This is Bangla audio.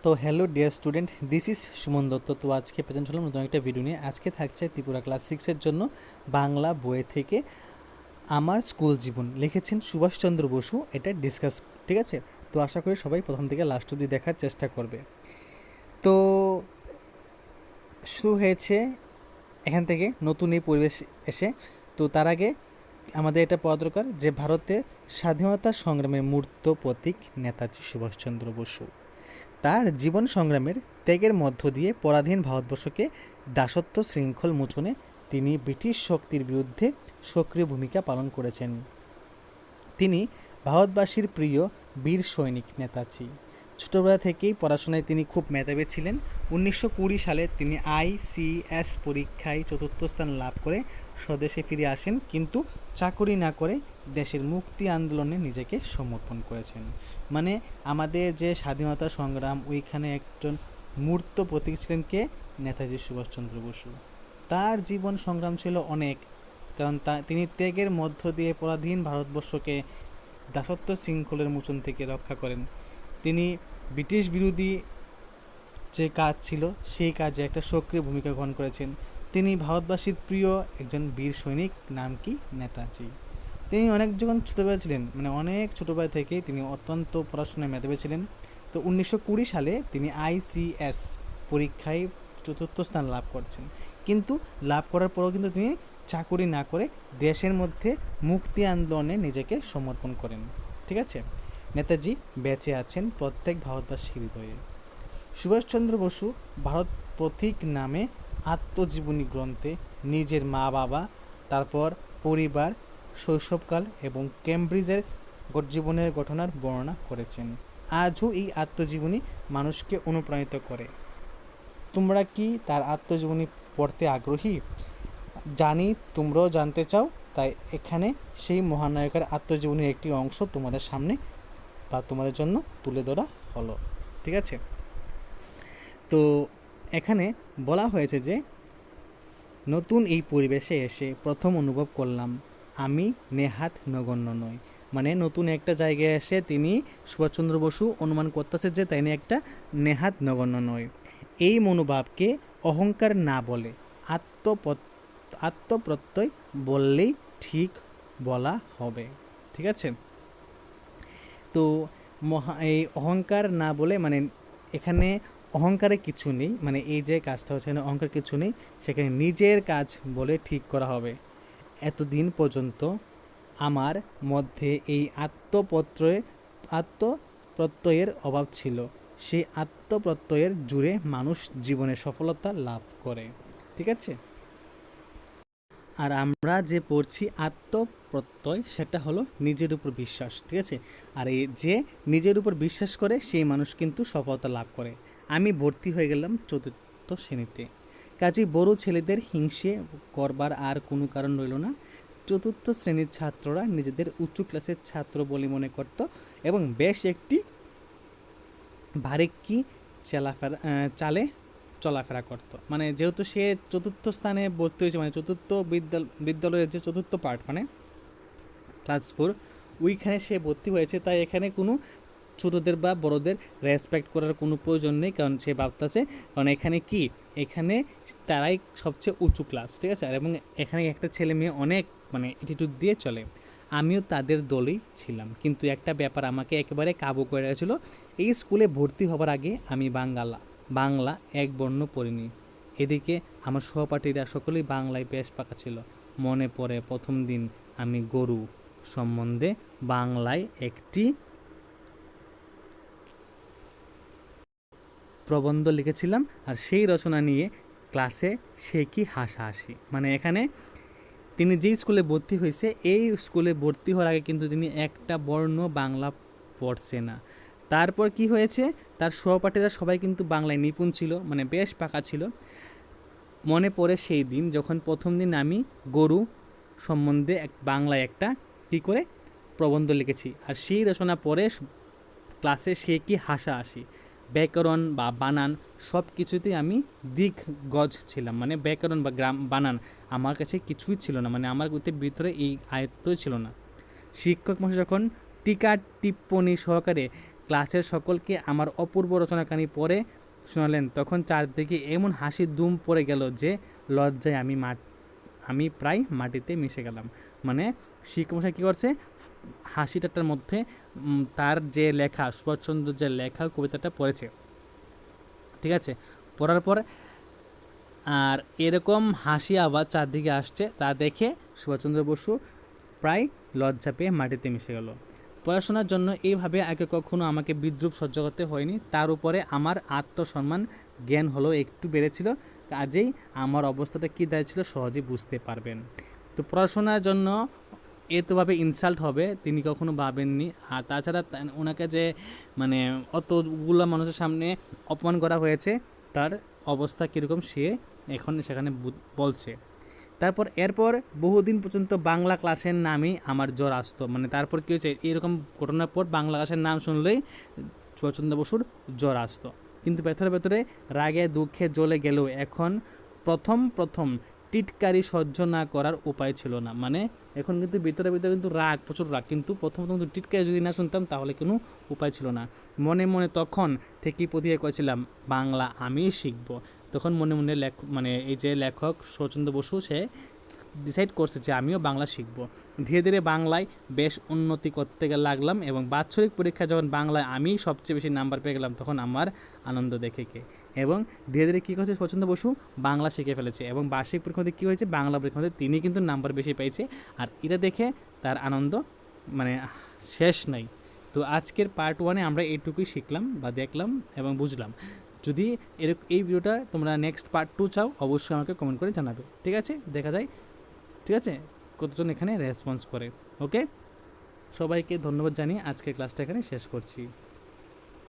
তো hello dear student, this is Suman Dutta. তো আজকে প্রেজেন্ট হলাম নতুন একটা ভিডিও নিয়ে। আজকে থাকছে ত্রিপুরা ক্লাস 6-এর জন্য বাংলা বইয়ে থেকে আমার স্কুল জীবন, লিখেছেন সুভাষচন্দ্র বসু। এটা ডিসকাস, ঠিক আছে? তো আশা করি সবাই প্রথম থেকে লাস্ট অবধি দেখার চেষ্টা করবে। তো শুরু হয়েছে এখান থেকে নতুন এই পরিবেশ এসে। তো তার আগে আমাদের এটা পাওয়া দরকার যে ভারতের স্বাধীনতা সংগ্রামের মূর্ত প্রতীক নেতাজি সুভাষচন্দ্র বসু। তার জীবন সংগ্রামের ত্যাগের মধ্য দিয়ে পরাধীন ভারতবর্ষকে দাসত্ব শৃঙ্খল মোচনে তিনি ব্রিটিশ শক্তির বিরুদ্ধে সক্রিয় ভূমিকা পালন করেছেন। তিনি ভারতবাসীর প্রিয় বীর সৈনিক নেতাজি। ছোটবেলা থেকেই পড়াশোনায় তিনি খুব মেধাবী ছিলেন। 1920 সালে তিনি ICS পরীক্ষায় চতুর্থ স্থান লাভ করে স্বদেশে ফিরে আসেন, কিন্তু চাকরি না করে দেশের মুক্তি আন্দোলনে নিজেকে সমর্পণ করেছেন। মানে আমাদের যে স্বাধীনতা সংগ্রাম, ওইখানে একজন মূর্ত প্রতীক ছিলেন কে? নেতাজি সুভাষচন্দ্র বসু। তার জীবন সংগ্রাম ছিল অনেক, কারণ তিনি ত্যাগের মধ্য দিয়ে পরাধীন ভারতবর্ষকে দাসত্ব শৃঙ্খলের মোচন থেকে রক্ষা করেন। তিনি ব্রিটিশ বিরোধী যে কাজ ছিল সেই কাজে একটা সক্রিয় ভূমিকা গ্রহণ করেছেন। তিনি ভারতবাসীর প্রিয় একজন বীর সৈনিক, নাম কি? নেতাজি। তিনি অনেক যখন ছোটোবেলা ছিলেন, মানে অনেক ছোটোবেলা থেকেই তিনি অত্যন্ত পড়াশোনায় মেধাবী ছিলেন। তো 1920 সালে তিনি ICS পরীক্ষায় চতুর্থ স্থান লাভ করছেন, কিন্তু লাভ করার পরেও কিন্তু তিনি চাকুরি না করে দেশের মধ্যে মুক্তি আন্দোলনে নিজেকে সমর্পণ করেন। ঠিক আছে? নেতাজি বেঁচে আছেন প্রত্যেক ভারতবাসীর হৃদয়ে। সুভাষচন্দ্র বসু ভারত প্রতীক নামে আত্মজীবনী গ্রন্থে নিজের মা বাবা, তারপর পরিবার, শৈশবকাল এবং কেমব্রিজের জীবনের ঘটনার বর্ণনা করেছেন। আজও এই আত্মজীবনী মানুষকে অনুপ্রাণিত করে। তোমরা কি তার আত্মজীবনী পড়তে আগ্রহী? জানি তোমরাও জানতে চাও, তাই এখানে সেই মহানায়কের আত্মজীবনীর একটি অংশ তোমাদের সামনে বা তোমাদের জন্য তুলে ধরা হলো। ঠিক আছে? তো এখানে বলা হয়েছে যে নতুন এই পরিবেশে এসে প্রথম অনুভব করলাম আমি নেহাত নগণ্য নই। মানে নতুন একটা জায়গায় এসে তিনি সুভাষচন্দ্র বসু অনুমান করতেছে যে তিনি একটা নেহাত নগণ্য নয়। এই মনোভাবকে অহংকার না বলে আত্মপ্রত্যয় বললেই ঠিক বলা হবে। ঠিক আছে? তো এই অহংকার না বলে, মানে এখানে অহংকারে কিছু নেই, মানে এই যে কাজটা হচ্ছে না, অহংকার কিছু নেই, সেখানে নিজের কাজ বলে ঠিক করা হবে। এতদিন পর্যন্ত আমার মধ্যে এই আত্মপ্রত্যয়ের অভাব ছিল। সেই আত্মপ্রত্যয়ের জুড়ে মানুষ জীবনে সফলতা লাভ করে। ঠিক আছে? আর আমরা যে পড়ছি আত্মপ্রত্যয়, সেটা হলো নিজের উপর বিশ্বাস। ঠিক আছে? আর এই যে নিজের উপর বিশ্বাস করে সেই মানুষ কিন্তু সফলতা লাভ করে। আমি ভর্তি হয়ে গেলাম চতুর্থ শ্রেণীতে, কাজেই বড় ছেলেদের হিংসে করবার আর কোনো কারণ রইল না। চতুর্থ শ্রেণীর ছাত্ররা নিজেদের উঁচু ক্লাসের ছাত্র বলে মনে করত এবং বেশ একটি ভারেক্কি চালে চলাফেরা করতো। মানে যেহেতু সে চতুর্থ স্থানে ভর্তি হয়েছে, মানে চতুর্থ বিদ্যালয়ের যে চতুর্থ পার্ট, মানে ক্লাস 4, ওইখানে সে ভর্তি হয়েছে, তাই এখানে কোনো ছোটোদের বা বড়োদের রেসপেক্ট করার কোনো প্রয়োজন নেই, কারণ সে ভাবতেছে, কারণ এখানে কি, এখানে তারাই সবচেয়ে উঁচু ক্লাস। ঠিক আছে? আর এবং এখানে একটা ছেলে মেয়ে অনেক মানে অ্যাটিটিউড দিয়ে চলে। আমিও তাদের দলেই ছিলাম, কিন্তু একটা ব্যাপার আমাকে একেবারে কাবু করে রেখেছিল। এই স্কুলে ভর্তি হবার আগে আমি বাংলা এক বর্ণ পড়িনি। এদিকে আমার সহপাঠীরা সকলেই বাংলায় বেশ পাকা ছিল। মনে পড়ে প্রথম দিন আমি গরু সম্বন্ধে বাংলায় একটি প্রবন্ধ লিখেছিলাম, আর সেই রচনা নিয়ে ক্লাসে সে কি হাসাহাসি। মানে এখানে তিনি যেই স্কুলে ভর্তি হয়েছে, এই স্কুলে ভর্তি হওয়ার আগে কিন্তু তিনি একটা বর্ণ বাংলা পড়ছে না। তারপর কি হয়েছে, তার সহপাঠীরা সবাই কিন্তু বাংলায় নিপুণ ছিল, মানে বেশ পাকা ছিল। মনে পড়ে সেই দিন যখন প্রথম দিন আমি গরু সম্বন্ধে বাংলায় একটা কী করে প্রবন্ধ লিখেছি, আর সেই রচনা পড়ে ক্লাসে সে কি হাসাহাসি। ব্যাকরণ বা বানান সব কিছুতেই আমি দিগ্গজ ছিলাম, মানে ব্যাকরণ বা বানান আমার কাছে কিছুই ছিল না, মানে আমার ভিতরে এই আয়ত্তই ছিল না। শিক্ষক মশাই যখন টিকা টিপ্পণী সহকারে ক্লাসের সকলকে আমার অপূর্ব রচনাকানি পড়ে শোনালেন। তখন চারদিকে এমন হাসি দুম পড়ে গেল যে লজ্জায় আমি প্রায় মাটিতে মিশে গেলাম। মানে শিক্ষকমশাই কী করছে, হাসিটার মধ্যে তার যে লেখা, সুভাষচন্দ্র যে লেখা কবিতাটা পড়েছে, ঠিক আছে। পড়ার পর আর এরকম হাসি আবার চারদিকে আসছে, তা দেখে সুভাষচন্দ্র বসু প্রায় লজ্জা পেয়ে মাটিতে মিশে গেল। পড়াশোনার জন্য এইভাবে আগে কখনো আমাকে বিদ্রূপ সহ্য করতে হয়নি। তার উপরে আমার আত্মসম্মান জ্ঞান হলো একটু বেড়েছিল, কাজেই আমার অবস্থাটা কী দাঁড়িয়েছিল সহজেই বুঝতে পারবেন। তো পড়াশোনার জন্য এতভাবে ইনসাল্ট হবে তিনি কখনো ভাবেননি। আর তাছাড়া ওনাকে যে মানে অতগুলো মানুষের সামনে অপমান করা হয়েছে, তার অবস্থা কীরকম সে এখন সেখানে বলছে। এরপর বহুদিন পর্যন্ত বাংলা ক্লাসের নামই আমার জ্বর আসতো। মানে তারপর কী হয়েছে, এরকম ঘটনার পর বাংলা ক্লাসের নাম শুনলেই সুভাষচন্দ্র বসুর জ্বর আসতো। কিন্তু ভেতরে ভেতরে রাগে দুঃখে জ্বলে গেলেও এখন প্রথম টিটকারি সহ্য না করার উপায় ছিল না। মানে এখন কিন্তু ভিতরে ভিতরে কিন্তু রাগ, প্রচুর রাগ, কিন্তু প্রথম টিটকারি যদি না শুনতাম তাহলে কোনো উপায় ছিল না। মনে মনে তখন থেকেই প্রতিজ্ঞা করেছিলাম বাংলা আমিই শিখব। তখন মনে মনে মানে এই যে লেখক শরৎচন্দ্র বসু, সে ডিসাইড করছে যে আমিও বাংলা শিখব। ধীরে ধীরে বাংলায় বেশ উন্নতি করতে লাগলাম এবং বাৎসরিক পরীক্ষায় যখন বাংলায় আমি সবচেয়ে বেশি নাম্বার পেয়ে গেলাম তখন আমার আনন্দ দেখে কে। এবং ধীরে ধীরে কী করছে, শরৎচন্দ্র বসু বাংলা শিখে ফেলেছে এবং বার্ষিক পরীক্ষাতে কী হয়েছে, বাংলা পরীক্ষাতে তিনি কিন্তু নাম্বার বেশি পেয়েছে। আর এটা দেখে তার আনন্দ মানে শেষ নাই। তো আজকের পার্ট 1-এ আমরা এইটুকুই শিখলাম বা দেখলাম এবং বুঝলাম। যদি এই ভিডিওটা তোমরা নেক্সট পার্ট 2 চাও অবশ্যই আমাকে কমেন্ট করে জানাবে, ঠিক আছে। দেখা যায়, ঠিক আছে, কতজন এখানে রেসপন্স করে। ওকে, সবাইকে ধন্যবাদ জানিয়ে আজকের ক্লাসটা এখানে শেষ করছি।